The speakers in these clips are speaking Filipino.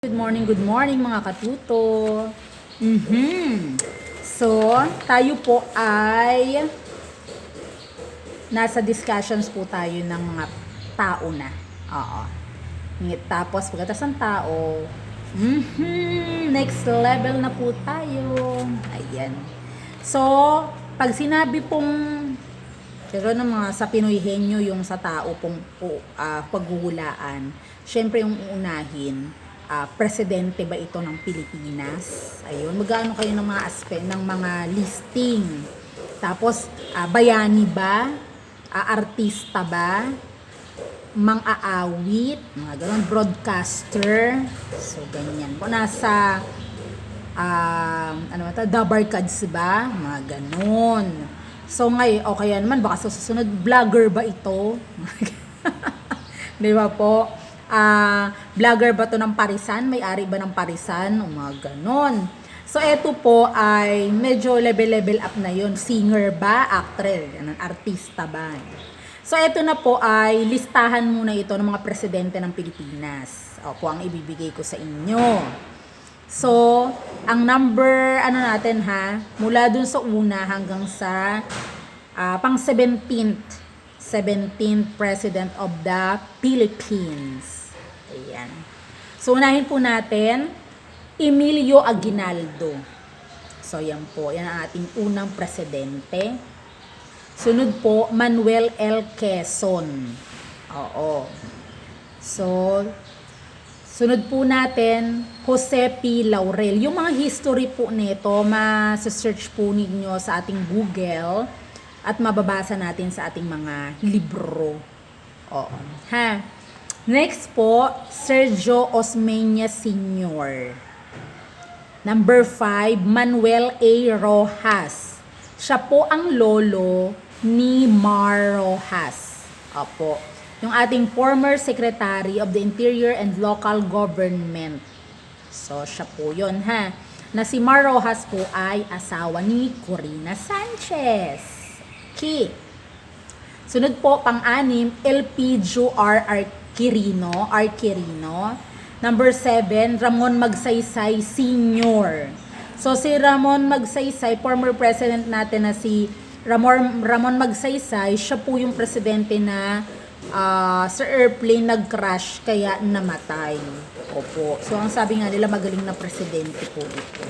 Good morning mga katuto. So, tayo po ay nasa discussions po tayo ng mga tao na. Oo. Tapos, pagkatas ng tao, next level na po tayo. Ayan. So, pag sinabi pong pero ng mga sa Pinoy henyo yung sa tao pong paghuhulaan, syempre yung uunahin, presidente ba ito ng Pilipinas? Ayun, magkano kayo ng mga ng mga listing? Tapos, bayani ba? Artista ba? Mang-aawit? Mga ganun, broadcaster? So, ganyan po. Nasa, The Barkads ba? Mga ganun. So, ngayon, okay naman, baka sa susunod, vlogger ba ito? Di ba po? Vlogger ba to ng Parisan? May-ari ba ng Parisan? O mga ganon. So, eto po ay medyo level up na yun. Singer ba? Actress? Artista ba? So, eto na po ay listahan muna ito ng mga presidente ng Pilipinas. Opo, ang ibibigay ko sa inyo. So, ang number, natin mula dun sa una hanggang sa pang 17th President of the Philippines. Ayan. So, unahin po natin, Emilio Aguinaldo. So, yan po. Yan ang ating unang presidente. Sunod po, Manuel L. Quezon. Oo. So, sunod po natin, Jose P. Laurel. Yung mga history po nito, ma-search po ninyo sa ating Google at mababasa natin sa ating mga libro. Oo. Next po, Sergio Osmeña Sr. Number 5, Manuel A. Rojas. Siya po ang lolo ni Mar Rojas. Opo. Yung ating former Secretary of the Interior and Local Government. So, siya po yun, na si Mar Rojas po ay asawa ni Corina Sanchez. Okay. Sunod po, pang-anim, Elpidio R. Quirino. Number 7, Ramon Magsaysay Sr. So, si Ramon Magsaysay, former president natin na si Ramon Magsaysay, siya po yung presidente na sa airplane nag-crash kaya namatay. Opo. So, ang sabi nga nila, magaling na presidente po ito.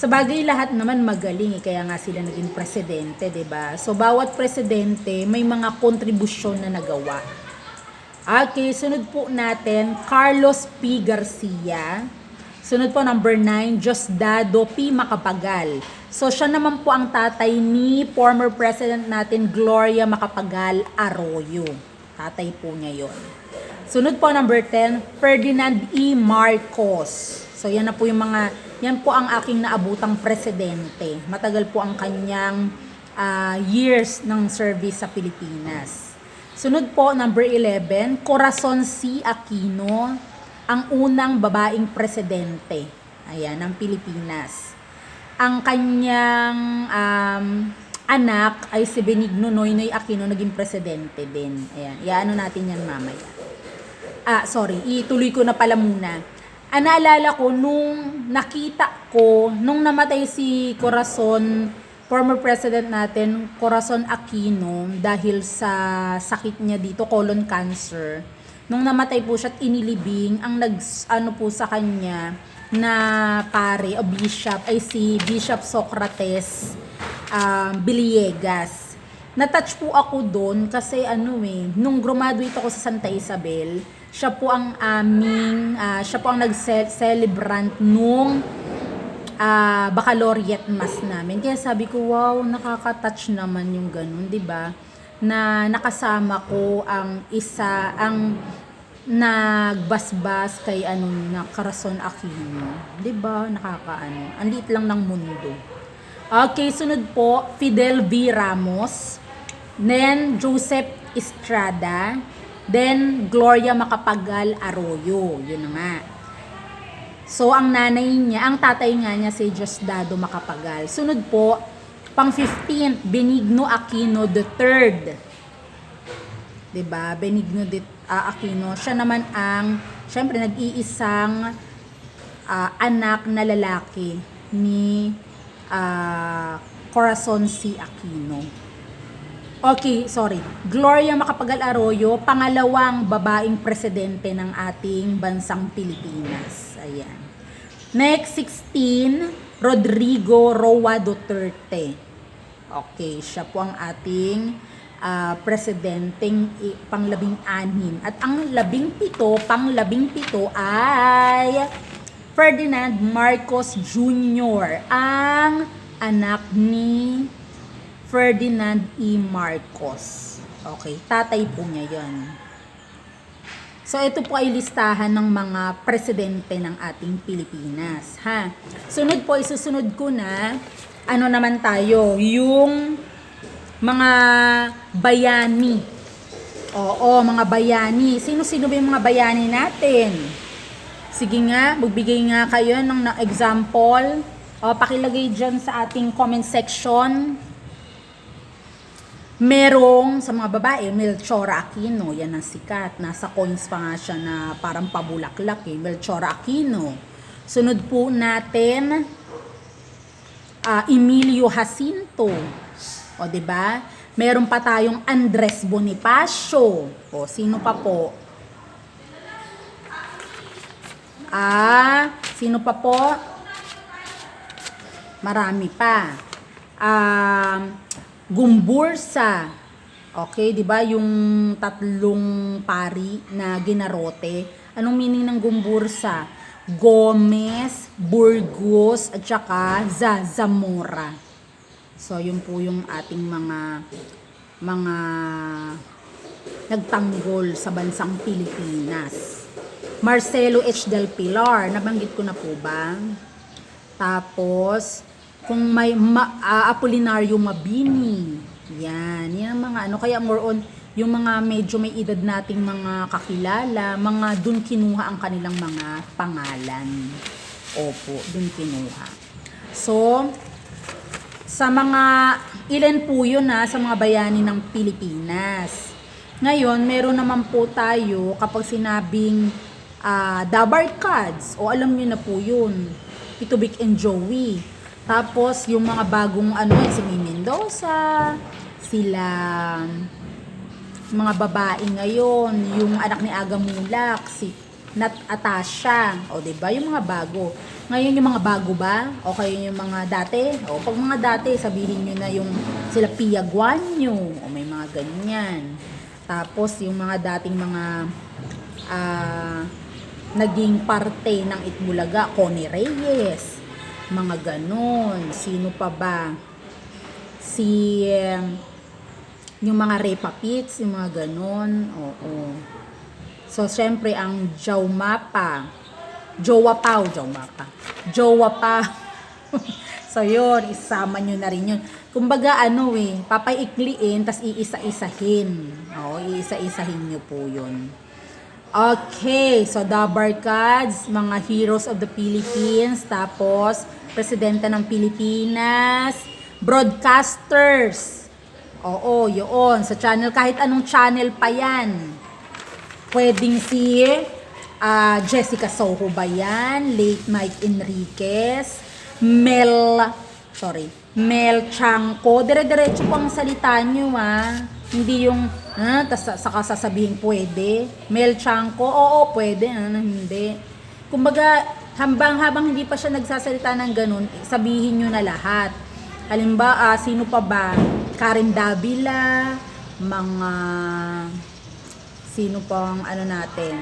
Sa bagay, lahat naman magaling, kaya nga sila naging presidente, 'di ba? So, bawat presidente may mga kontribusyon na nagawa. Okay, sunod po natin, Carlos P. Garcia. Sunod po, number 9, Diosdado P. Macapagal. So, siya naman po ang tatay ni former president natin, Gloria Macapagal Arroyo. Tatay po niya yun. Sunod po, number 10, Ferdinand E. Marcos. So, yan po ang aking naabutang presidente. Matagal po ang kanyang years ng service sa Pilipinas. Sunod po, number 11, Corazon C. Aquino, ang unang babaeng presidente, ng Pilipinas. Ang kanyang anak ay si Benigno Noynoy Aquino, naging presidente din. Ayan, iano natin yan mamaya. Ituloy ko na pala muna. Naalala ko, nung namatay si Corazon, former president natin, Corazon Aquino, dahil sa sakit niya dito, colon cancer. Nung namatay po siya at inilibing, ang po sa kanya na pare o bishop ay si Bishop Socrates Villegas. Na-touch po ako doon kasi nung graduate ako sa Santa Isabel, siya po ang nag-celebrant nung baccalaureate mass namin. Kaya sabi ko, wow, nakaka-touch naman yung ganun, 'di ba? Na nakasama ko ang nagbasbas kay na Corazon Aquino. 'Di ba? Ang liit lang ng mundo. Okay, sunod po, Fidel V. Ramos, then Joseph Estrada, then Gloria Macapagal Arroyo. Yun na nga. So, ang tatay nga niya si Diosdado Macapagal. Sunod po, pang 15th, Benigno Aquino III. 'Di ba? Benigno Aquino, siya naman ang syempre nag-iisang anak na lalaki ni Corazon C. Aquino. Okay, sorry. Gloria Macapagal-Arroyo, pangalawang babaeng presidente ng ating bansang Pilipinas. Ayan. Next, 16, Rodrigo Roa Duterte. Okay, siya po ang ating presidenteng pang-17. At ang pang-17 ay Ferdinand Marcos Jr., ang anak ni Ferdinand E. Marcos. Okay, tatay po niya yon. So, ito po ay listahan ng mga presidente ng ating Pilipinas. Ha? Sunod po, isusunod ko na, ano naman tayo, yung mga bayani. Oo, mga bayani. Sino-sino ba yung mga bayani natin? Sige nga, magbigay nga kayo ng example. O, pakilagay dyan sa ating comment section. Merong, sa mga babae, Melchor Aquino, yan ang sikat. Nasa coins pa nga siya na parang pabulaklak eh, Melchor Aquino. Sunod po natin, Emilio Jacinto. O, diba? Meron pa tayong Andres Bonifacio. O, sino pa po? Sino pa po? Marami pa. Gumbursa. Okay, 'di ba yung tatlong pari na ginarote? Anong meaning ng Gumbursa? Gomez, Burgos at saka Zamora. So, yun po yung ating mga nagtanggol sa bansang Pilipinas. Marcelo H. Del Pilar, nabanggit ko na po ba? Tapos, kung may Apolinario Mabini, yan ang mga ano, kaya more on, yung mga medyo may edad nating mga kakilala, mga dun kinuha ang kanilang mga pangalan. Opo, dun kinuha. So, sa mga, ilan po yun sa mga bayani ng Pilipinas. Ngayon, meron naman po tayo kapag sinabing Dabarkads, o alam nyo na po yun, Tito Vic and Joey. Tapos, yung mga bagong si Mimi Mendoza, sila, mga babae ngayon, yung anak ni Aga Mulak, si Nat Atasha, o diba, yung mga bago. Ngayon yung mga bago ba? O kayo yung mga dati? O pag mga dati, sabihin nyo na yung sila Pia Guanyo, o may mga ganyan. Tapos, yung mga dating mga naging parte ng Itbulaga, Connie Reyes, mga ganon. Sino pa ba? Yung mga Repa Pits, yung mga ganon. Oo. So, syempre, ang Jowa Pao. So, yun, isama nyo na rin yun. Kumbaga, papaikliin, tas iisa-isahin. Oo, iisa-isahin nyo po yun. Okay, so Dabarkads, mga Heroes of the Philippines, tapos Presidente ng Pilipinas, broadcasters. Oo, yun. Sa channel, kahit anong channel pa yan. Pwedeng si Jessica Soho ba yan? Late Mike Enriquez, Mel Chanco. Dire-diretso po ang salita nyo Hindi yung, saka sasabihin pwede. Mel Chanco, oo, pwede. Hindi. Kumbaga, habang hindi pa siya nagsasalita ng ganun, sabihin nyo na lahat. Halimbawa, sino pa ba? Karen Davila, mga, sino pang natin?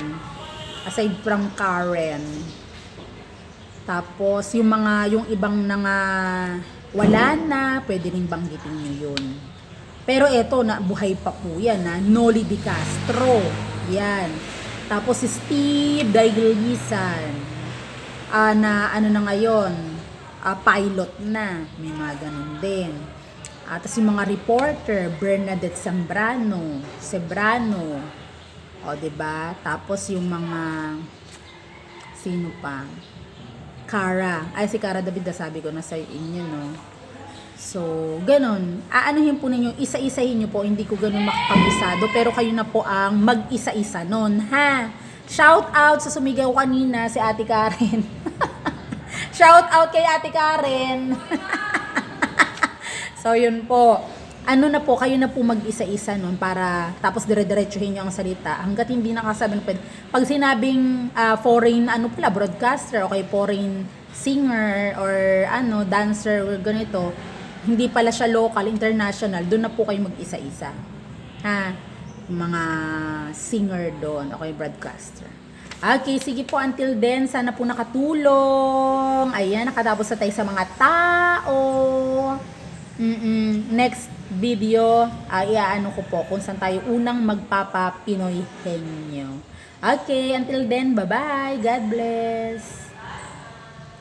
Aside from Karen. Tapos, yung ibang wala na, pwede rin banggitin nyo yun. Pero eto, buhay pa po yan, Noli Di Castro. Yan. Tapos si Steve Daiglesan. Na ngayon, pilot na. May mga ganun din. Tapos yung mga reporter, Bernadette Sebrano. O, diba? Tapos yung mga, sino pa? Si Cara David, sabi ko na sa inyo, no? So, ganun. Aanuhin po ninyo, isa-isahin nyo po, hindi ko ganun makapag-isado, pero kayo na po ang mag-isa-isa nun, ha? Shout out sa sumigaw kanina si Ate Karen. Shout out kay Ate Karen. So yun po. Ano na po, kayo na po mag-isa-isa nun para tapos dire-diretsuhin nyo ang salita. Hanggat hindi nakasabi, pag sinabing foreign, ano pala, broadcaster, okay, foreign singer or ano, dancer or ganito, hindi pala siya local, international, doon na po kayo mag-isa-isa. Ha? Mga singer doon, okay, broadcaster. Okay, sige po, until then, sana po nakatulong. Ayan, nakatapos na tayo sa mga tao. Next video, iaano ko po kung saan tayo unang magpapa-Pinoy henyo. Okay, until then, bye-bye. God bless.